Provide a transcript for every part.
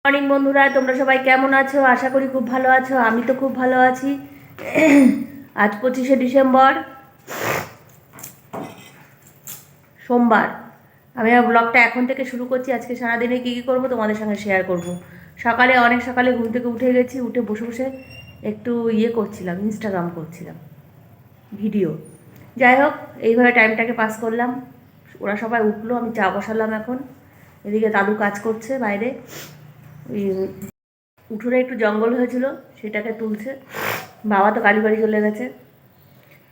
Morning বন্ধুরা, তোমরা সবাই কেমন আছো? আশা করি খুব ভালো আছো। আমি তো খুব ভালো আছি। আজ 25শে ডিসেম্বর, সোমবার। আমি আমার ব্লগটা এখন থেকে শুরু করছি। আজকে সারাদিনে কী কী করবো তোমাদের সঙ্গে শেয়ার করব। অনেক সকালে ঘুম থেকে উঠে গেছি। উঠে বসে বসে একটু করছিলাম, ইনস্টাগ্রাম করছিলাম, ভিডিও। যাই হোক, এইভাবে টাইমটাকে পাস করলাম। ওরা সবাই উঠলো, আমি চা বসালাম এখন। এদিকে দাদু কাজ করছে বাইরে। ওই উঠোনে একটু জঙ্গল হয়েছিল, সেটাকে তুলছে। বাবা তো কালী বাড়ি চলে গেছে।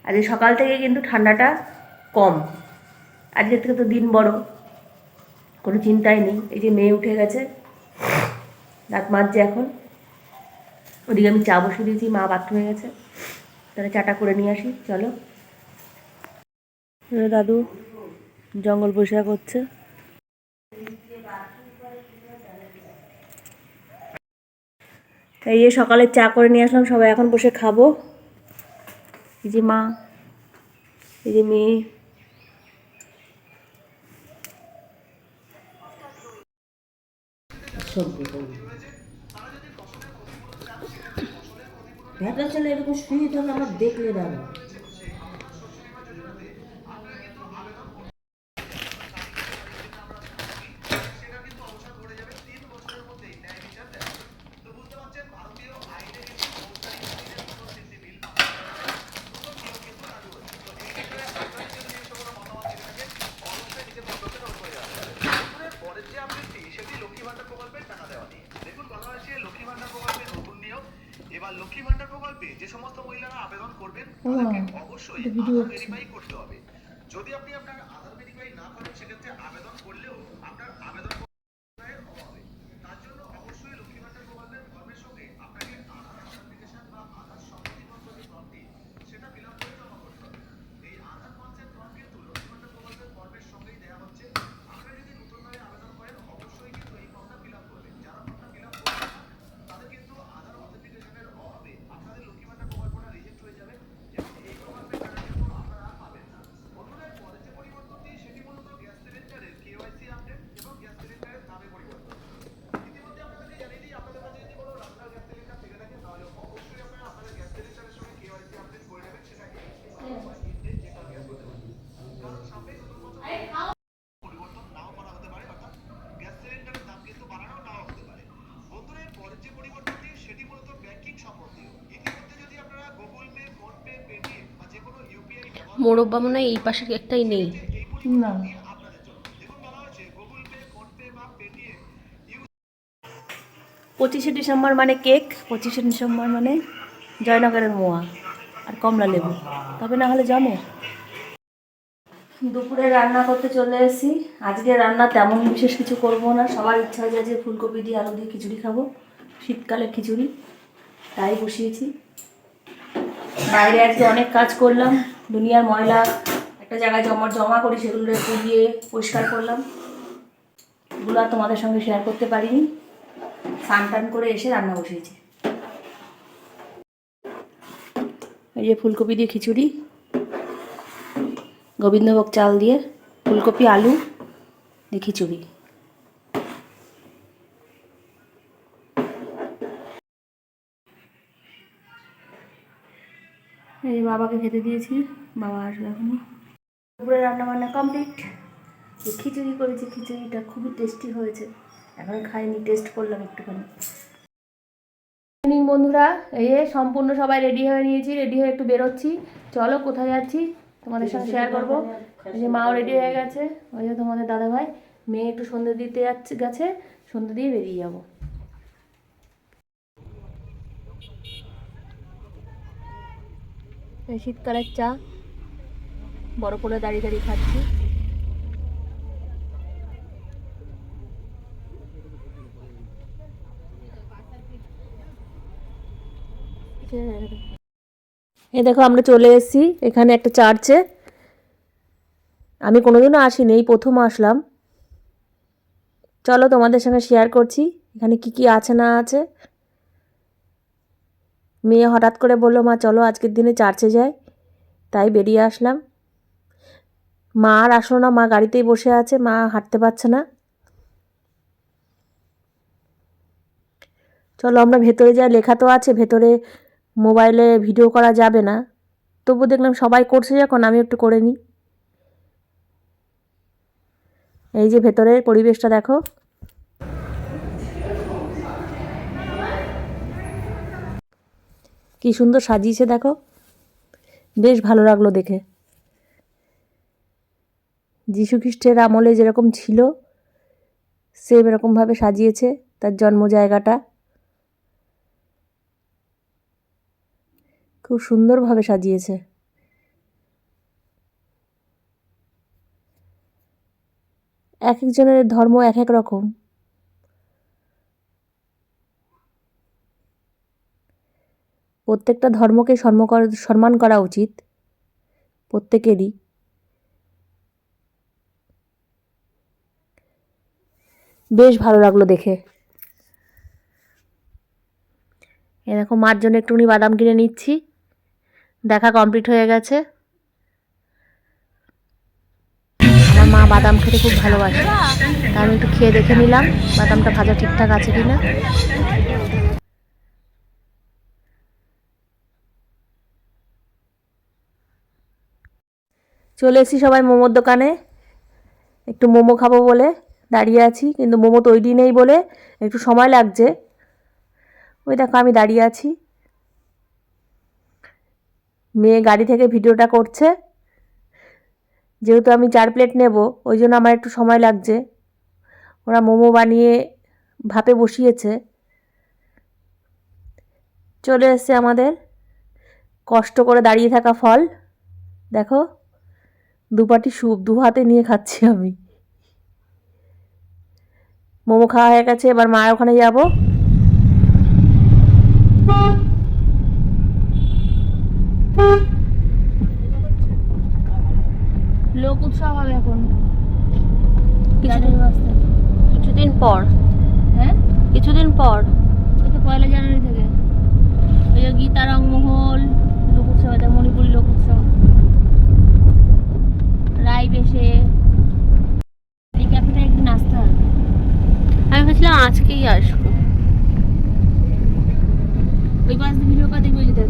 আজকে সকাল থেকে কিন্তু ঠান্ডাটা কম। আজকের থেকে তো দিন বড়, কোনো চিন্তাই নেই। এই যে মেয়ে উঠে গেছে, দাঁত মাজছে এখন। ওদিকে আমি চা বসিয়ে দিয়েছি, মা বাথরুমে গেছে। তাহলে চাটা করে নিয়ে আসি, চলো। দাদু জঙ্গল পরিষ্কার করছে। এই যে সকালে চা করে নিয়ে আসলাম, সবাই এখন বসে খাবো। এই যে মা, এই যে মেয়ে। ভেতর চলে এরকম শুয়ে থাকে, আমার দেখলে দাঁড়া। এবার লক্ষ্মী ভান্ডার প্রকল্পে যে সমস্ত মহিলারা আবেদন করবেন তাদেরকে অবশ্যই আধার ভেরিফাই করতে হবে। যদি আপনি আপনার আধার ভেরিফাই না করেন, সেক্ষেত্রে আবেদন করলেও আপনার আবেদন হবে। তার জন্য অবশ্যই লক্ষ্মী ভান্ডার প্রকল্পের ফর্মের সঙ্গে আপনাকে আধার অথেন্টিকেশন বা আধার সম্মতিপত্র যে ফর্মটি, সেটা ফিল আপ করে জমা করতে হবে। এই আধার কনসেন্ট ফর্ম কিন্তু লক্ষ্মী ভান্ডার প্রকল্পের ফর্মের সঙ্গেই দেওয়া হচ্ছে। আপনারা যদি নতুনভাবে আবেদন করেন, অবশ্যই কিন্তু এই ফর্মটা ফিল আপ করবেন। যারা ফর্মটা ফিল আপ করবেন না, তাদের কিন্তু আধার অথেন্টিকেশনের অভাবে আপনাদের লক্ষ্মী ভান্ডার প্রকল্পটা রিজেক্ট হয়ে যাবে এবং এই প্রকল্পের টাকা কিন্তু আপনারা পাবেন না। বন্ধুরা, পরে যে পরিবর্তনটি, সেটি মূলত গ্যাস সিলিন্ডারের কেওয়াইসি আপডেট এবং গ্যাস সিলিন্ডারের নামে পরিবর্তন। ইতিমধ্যে আপনাদেরকে জানিয়ে দিই, আপনাদের কাছে যদি কোনো রান্নার গ্যাস সিলিন্ডার থেকে থাকে, তাহলে অবশ্যই আপনারা আপনাদের গ্যাস সিলিন্ডারের সঙ্গে কেওয়াইসি আপডেট করে নেবেন। সেটা যে কার গ্যাস হতে পারে, কারণ সামনে নতুন বছর পরিবর্তন নাও করা হতে পারে, অর্থাৎ গ্যাস সিলিন্ডারের দাম কিন্তু বাড়ানো নাও হতে পারে। বন্ধুরা, এর পরের যে পরিবর্তনটি, সেটি মূলত ব্যাংকিং সম্বন্ধীয়। ইতিমধ্যে যদি আপনারা Google pay, phone pay, Paytm বা যে কোনো ইউপিআই ব্যবহার মোরব্বা মনে হয় এই পাশে একটাই নেই। এই পরিবর্তনটি আপনাদের জন্য। দেখুন, বলা হয়েছে গুগল পে, ফোন পে বা পেটিএম 25শে ডিসেম্বর মানে কেক, 25শে ডিসেম্বর মানে জয়নগরের মোয়া আর কমলা লেবু, তবে না হলে জমে। দুপুরে রান্না করতে চলে এসেছি। আজকে রান্না তেমন বিশেষ কিছু করব না। সবার ইচ্ছা হয়ে যায় যে ফুলকপি দিয়ে আলু দিয়ে খিচুড়ি খাবো, শীতকালে খিচুড়ি, তাই বসিয়েছি। বাইরে আজকে অনেক কাজ করলাম, দুনিয়ার ময়লা একটা জায়গায় জমা করি, সেগুলো পুড়িয়ে পরিষ্কার করলাম। এগুলো আর তোমাদের সঙ্গে শেয়ার করতে পারিনি। স্নান টান করে এসে রান্না বসিয়েছি। এই যে ফুলকপি দিয়ে খিচুড়ি, গোবিন্দভোগ চাল দিয়ে ফুলকপি আলু দিয়ে খিচুড়ি। এই বাবাকে খেতে দিয়েছি, বাবা আসবে এখনই। দুপুরে রান্নাবান্না কমপ্লিট। খিচুড়ি করেছি, খিচুড়িটা খুবই টেস্টি হয়েছে। এখন খাইনি, টেস্ট করলাম একটুখানি। বন্ধুরা, এই সম্পূর্ণ সবাই রেডি হয়ে নিয়েছি, রেডি হয়ে একটু বেরোচ্ছি। চলো কোথায় যাচ্ছি তোমাদের সঙ্গে শেয়ার করবো। এই যে মাও রেডি হয়ে গেছে, ওই যে তোমাদের দাদাভাই। মেয়ে একটু সন্ধ্যে দিতে গেছে, সন্ধ্যে দিয়ে বেরিয়ে যাবো। এই শীতকালের চা বরফ করে দাঁড়িয়ে দাঁড়িয়ে খাচ্ছি। এই দেখো, আমরা চলে এসেছি এখানে একটা চার্চে। আমি কোনোদিনও আসিনি, এই প্রথম আসলাম। চলো তোমাদের সঙ্গে শেয়ার করছি এখানে কি কি আছে না আছে। মেয়ে হঠাৎ করে বললো, মা চলো আজকের দিনে চার্চে যাই, তাই বেরিয়ে আসলাম। মা আর আসলো না, মা গাড়িতেই বসে আছে, মা হাঁটতে পারছে না। চলো আমরা ভেতরে যাই। লেখা তো আছে ভেতরে মোবাইলে ভিডিও করা যাবে না, তবু দেখলাম সবাই করছে যখন আমি একটু করে নিই। এই যে ভেতরের পরিবেশটা দেখো, কি সুন্দর সাজিয়েছে দেখো, বেশ ভালো লাগলো দেখে। যীশু খ্রিস্টের আমলে যেরকম ছিল সেম এরকমভাবে সাজিয়েছে তার জন্ম জায়গাটা, খুব সুন্দরভাবে সাজিয়েছে। এক একজনের ধর্ম এক এক রকম, প্রত্যেকটা ধর্মকে সম্মান করা উচিত প্রত্যেকেরই। বেশ ভালো লাগলো দেখে। এরকম মার জন্য একটুখানি বাদাম কিনে নিচ্ছি, দেখা কমপ্লিট হয়ে গেছে। আমার মা বাদাম খেতে খুব ভালোবাসে, তাই আমি একটু খেয়ে দেখে নিলাম বাদামটা ভাজা ঠিকঠাক আছে কিনা। চলে এসেছি সবাই মোমোর দোকানে, একটু মোমো খাবো বলে দাঁড়িয়ে আছি, কিন্তু মোমো তৈরি নেই বলে একটু সময় লাগছে। ওই দেখো আমি দাঁড়িয়ে আছি, মেয়ে গাড়ি থেকে ভিডিওটা করছে। যেহেতু আমি 4 প্লেট নেব ওই জন্য আমার একটু সময় লাগছে। ওরা মোমো বানিয়ে ভাপে বসিয়েছে। চলে এসছে আমাদের কষ্ট করে দাঁড়িয়ে থাকা ফল, দেখো দুপাটি স্যুপ 2 হাতে নিয়ে খাচ্ছি আমি। মোমো খাওয়া হয়ে গেছে, এবার মায়ের ওখানে যাব। লোক উৎসব হবে এখন কিছুদিন পর, হ্যাঁ কিছুদিন পর এই তো 1 জানুয়ারি থেকে। ওই যে গীতা রংমহল লোক উৎসব, এটা মণিপুরি লোক উৎসব, রায় বেশে এই ক্যাফেটা একদিন আসতে হবে। আমি ভাবছিলাম আজকেই আসবো। ওই পাশ দিয়ে ভিডিও করে দেখবে যেতে।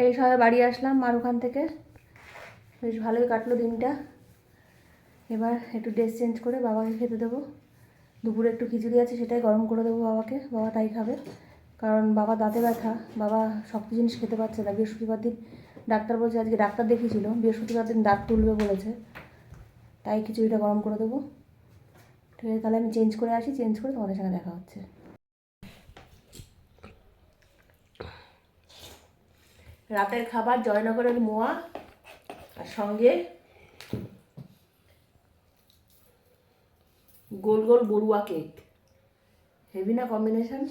এই সবাই বাড়ি আসলাম মার ওখান থেকে, বেশ ভালোই কাটলো দিনটা। এবার একটু ড্রেস চেঞ্জ করে বাবাকে খেতে দেবো। দুপুরে একটু খিচুড়ি আছে সেটাই গরম করে দেবো বাবাকে, বাবা তাই খাবে। কারণ বাবা দাঁতে ব্যথা, বাবা শক্ত জিনিস খেতে পারছে না। বৃহস্পতিবার দিন ডাক্তার বলছে, আজকে ডাক্তার দেখিয়েছিল, বৃহস্পতিবার দিন দাঁত তুলবে বলেছে, তাই খিচুড়িটা গরম করে দেবো। ঠিক আছে, তাহলে আমি চেঞ্জ করে আসি, চেঞ্জ করে তোমাদের সঙ্গে দেখা হচ্ছে। রাতের খাবার জয়নগরের মোয়া আর সঙ্গে গোল গোল বড়ুয়া কেক, হেভি না কম্বিনেশন।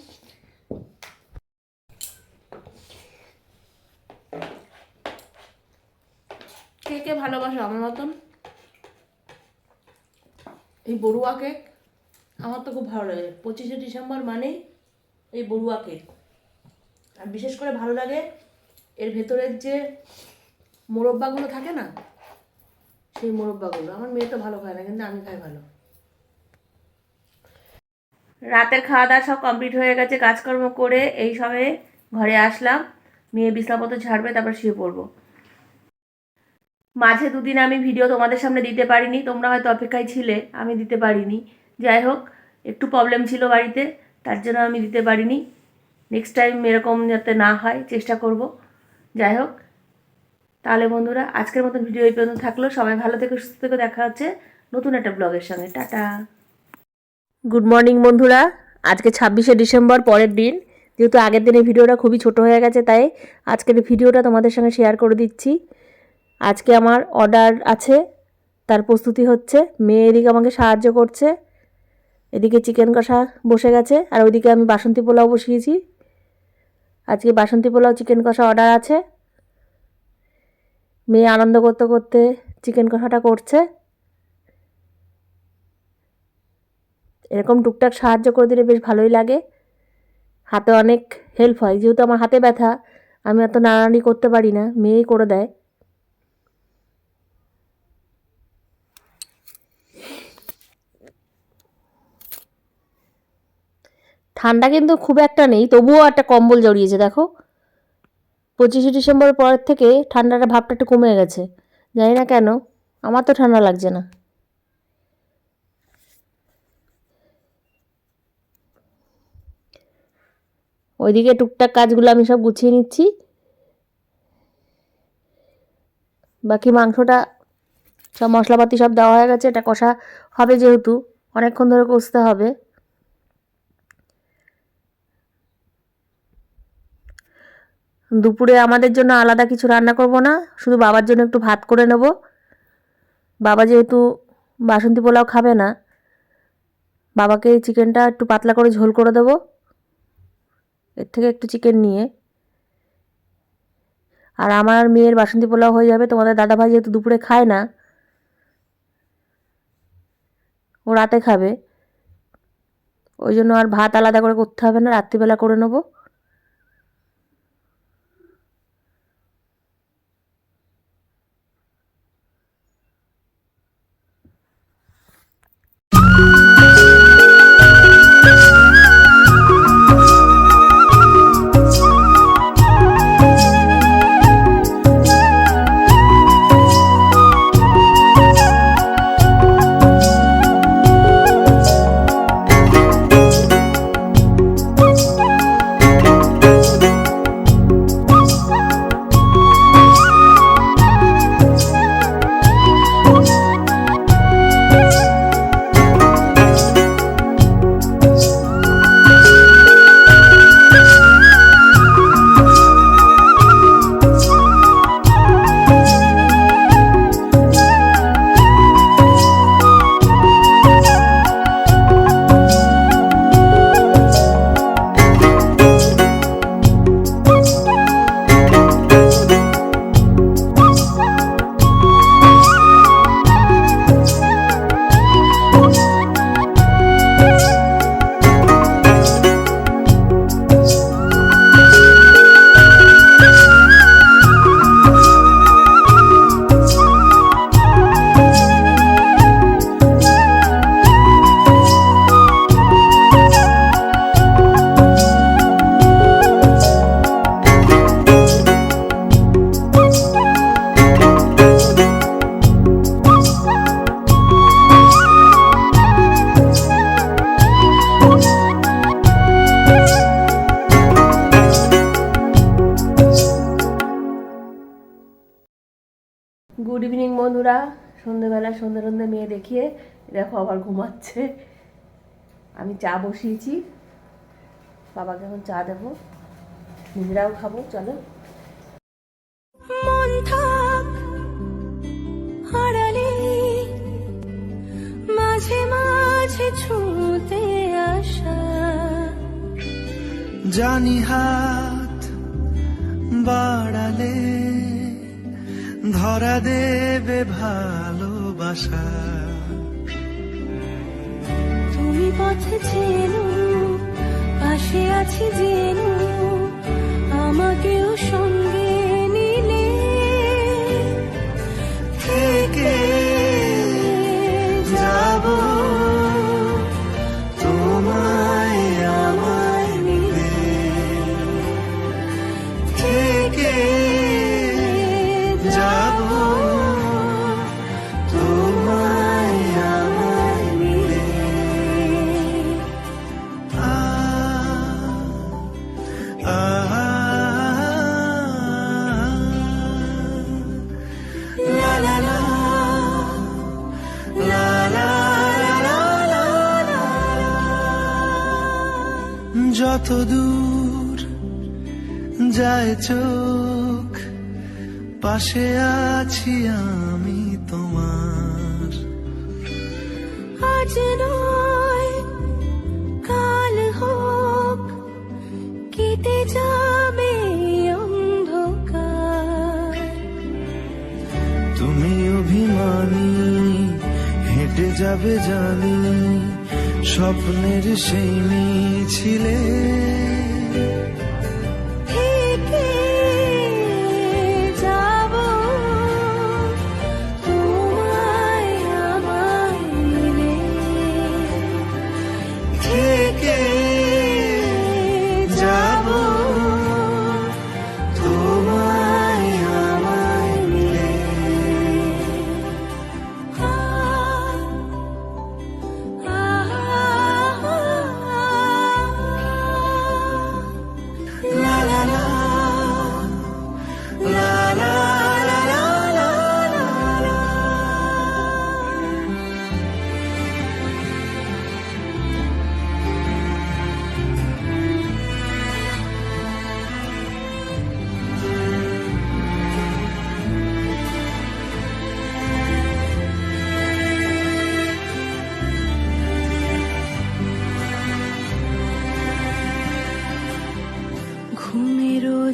কে কে ভালোবাসো আমার মতন এই বড়ুয়া কেক? আমার তো খুব ভালো লাগে। 25শে ডিসেম্বর মানেই এই বড়ুয়া কেক। আর বিশেষ করে ভালো লাগে এর ভেতরের যে মোরব্বাগুলো থাকে না, সেই মোরব্বাগুলো। আমার মেয়ে তো ভালো খায় না, কিন্তু আমি খাই ভালো। রাতের খাওয়া দাওয়া সব কমপ্লিট হয়ে গেছে, কাজকর্ম করে এই সবে ঘরে আসলাম। মেয়ে বিছানাপত্র ঝাড়বে, তারপর শুয়ে পড়বো। মাঝে 2 দিন আমি ভিডিও তোমাদের সামনে দিতে পারিনি, তোমরা হয়তো অপেক্ষায় ছিলে, আমি দিতে পারিনি। যাই হোক, একটু প্রবলেম ছিল বাড়িতে, তার জন্য আমি দিতে পারিনি। নেক্সট টাইম এরকম যাতে না হয় চেষ্টা করব। যাই হোক, তাহলে বন্ধুরা আজকের মতন ভিডিও এই পর্যন্ত থাকলো। সবাই ভালো থেকো, সুস্থ থেকো, দেখা হচ্ছে নতুন একটা ব্লগের সঙ্গে। টাটা, গুড মর্নিং বন্ধুরা। আজকে 26শে ডিসেম্বর, পরের দিন। যেহেতু আগের দিনের ভিডিওটা খুবই ছোট হয়ে গেছে, তাই আজকের ভিডিওটা তোমাদের সঙ্গে শেয়ার করে দিচ্ছি। আজকে আমার অর্ডার আছে, তার প্রস্তুতি হচ্ছে। মেয়ে এদিকে আমাকে সাহায্য করছে, এদিকে চিকেন কষা বসে গেছে, আর ওইদিকে আমি বাসন্তী পোলাও বসিয়েছি। আজকে বাসন্তী পোলাও চিকেন কষা অর্ডার আছে। মেয়ে আনন্দ করতে করতে চিকেন কষাটা করছে। এরকম টুকটাক সাহায্য করে দিলে বেশ ভালোই লাগে, হাতে অনেক হেল্প হয়। যেহেতু আমার হাতে ব্যথা, আমি এত নাড়ানাড়ি করতে পারি না, মেয়েই করে দেয়। ঠান্ডা কিন্তু খুব একটা নেই, তবুও একটা কম্বল জড়িয়েছে দেখো। 25শে ডিসেম্বরের পর থেকে ঠান্ডাটা ভাবটা একটু কমে গেছে, জানি না কেন, আমার তো ঠান্ডা লাগছে না। ওইদিকে টুকটাক কাজগুলো আমি সব গুছিয়ে নিচ্ছি। বাকি মাংসটা সব মশলাপাতি সব দেওয়া হয়ে গেছে, এটা কষা হবে যেহেতু অনেকক্ষণ ধরে কষতে হবে। দুপুরে আমাদের জন্য আলাদা কিছু রান্না করব না, শুধু বাবার জন্য একটু ভাত করে নেব। বাবা যেহেতু বাসন্তী পোলাও খাবে না, বাবাকে চিকেনটা একটু পাতলা করে ঝোল করে দেব, এর থেকে একটু চিকেন নিয়ে। আর আমার মেয়ের বাসন্তী পোলাও হয়ে যাবে। তোমাদের দাদাভাই যেহেতু দুপুরে খায় না, ও রাতে খাবে, ওই জন্য আর ভাত আলাদা করে করতে হবে না, রাত্রিবেলা করে নেব। গুড ইভিনিং বন্ধুরা, সন্ধ্যেবেলা সন্ধ্যে মেয়ে দেখিয়ে দেখো আবার ঘুমাচ্ছে। আমি চা বসিয়েছি, বাবাকে এখন চা দেবো, নিজেরাও খাবো। চলো। মন থাক হারালে মাঝে মাঝে ছুঁতে আসা, জানি হাত বাড়ালে ধরা দেবে ভালোবাসা। তুমি পথে চেনো, পাশে আছি জেনো, আমাকেও সঙ্গে নিলে থেকে যাব তোমায় আমায় মিলে, থেকে যাব তোমায় আমায় মিলে। La la la, la la la la la, যত দূর যায় চোখ পাশে আছি আমি তোমার। আজ নয় কাল হোক কেটে যাবে অন্ধকার, তুমি অভিমানী হেঁটে যাবে জানি স্বপ্নের সেই মিছিলে। থেকে যাব তোমায় আমায় মিলে, থেকে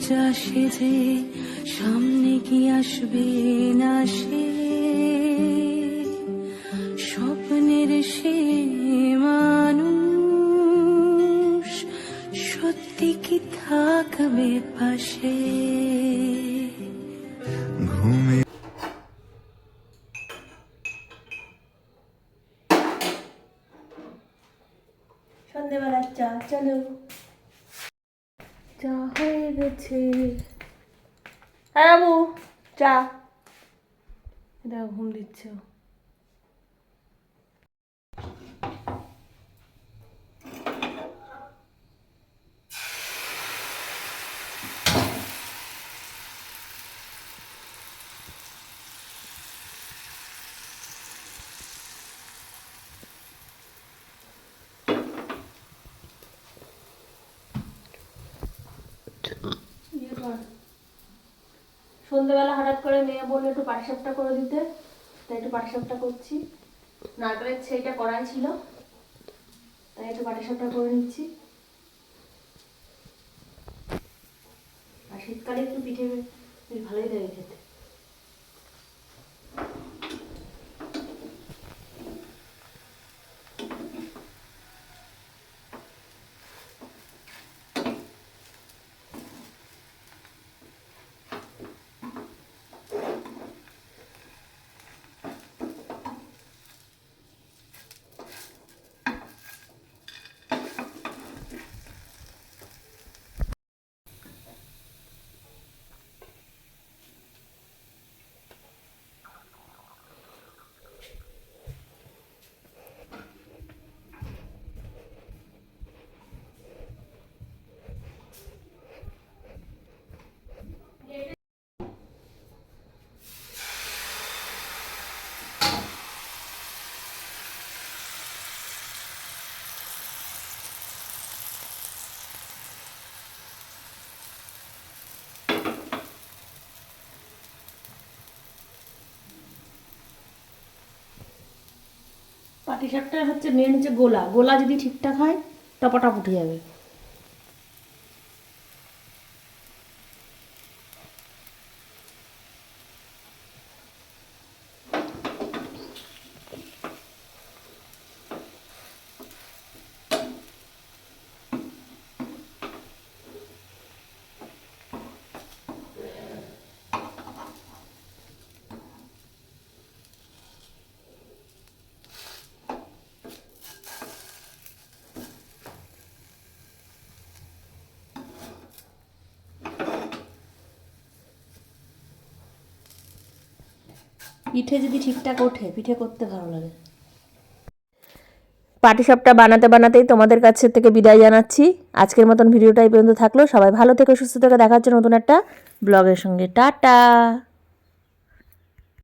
যা সেজে সামনে কি আসবে না সে স্বপ্নের সে মানুষ সত্যি কি থাকবে পাশে ঘুমে সন্ধ্যেবেলার চা, চলো চা হয়ে গেছে। হ্যাঁ বাবু, চা। দেখো ঘুম দিচ্ছে ও। সন্ধ্যেবেলা হঠাৎ করে মেয়ে বললো একটু পাটিসাপটা করে দিতে, তাই একটু পাটিসাপটা করছি। নারকেলের ছেইটা কড়াই ছিল, তাই একটু পাটিসাপটা করে নিচ্ছি। আর শীতকালে একটু পিঠে বেশ ভালোই লাগে খেতে। পাটিসাপটা হচ্ছে মেন হচ্ছে গোলা, গোলা যদি ঠিকঠাক হয় টপাটপ উঠে যাবে। পিঠে যদি ঠিকঠাক ওঠে, পিঠে করতে ভালো লাগে। পাটিসাপটা বানাতে বানাতেই তোমাদের কাছে থেকে বিদায় জানাচ্ছি। আজকের মতন ভিডিওটা এই পর্যন্ত থাকলো। সবাই ভালো থেকো, সুস্থ থেকো। দেখা হচ্ছে নতুন একটা ব্লগের সঙ্গে। টাটা।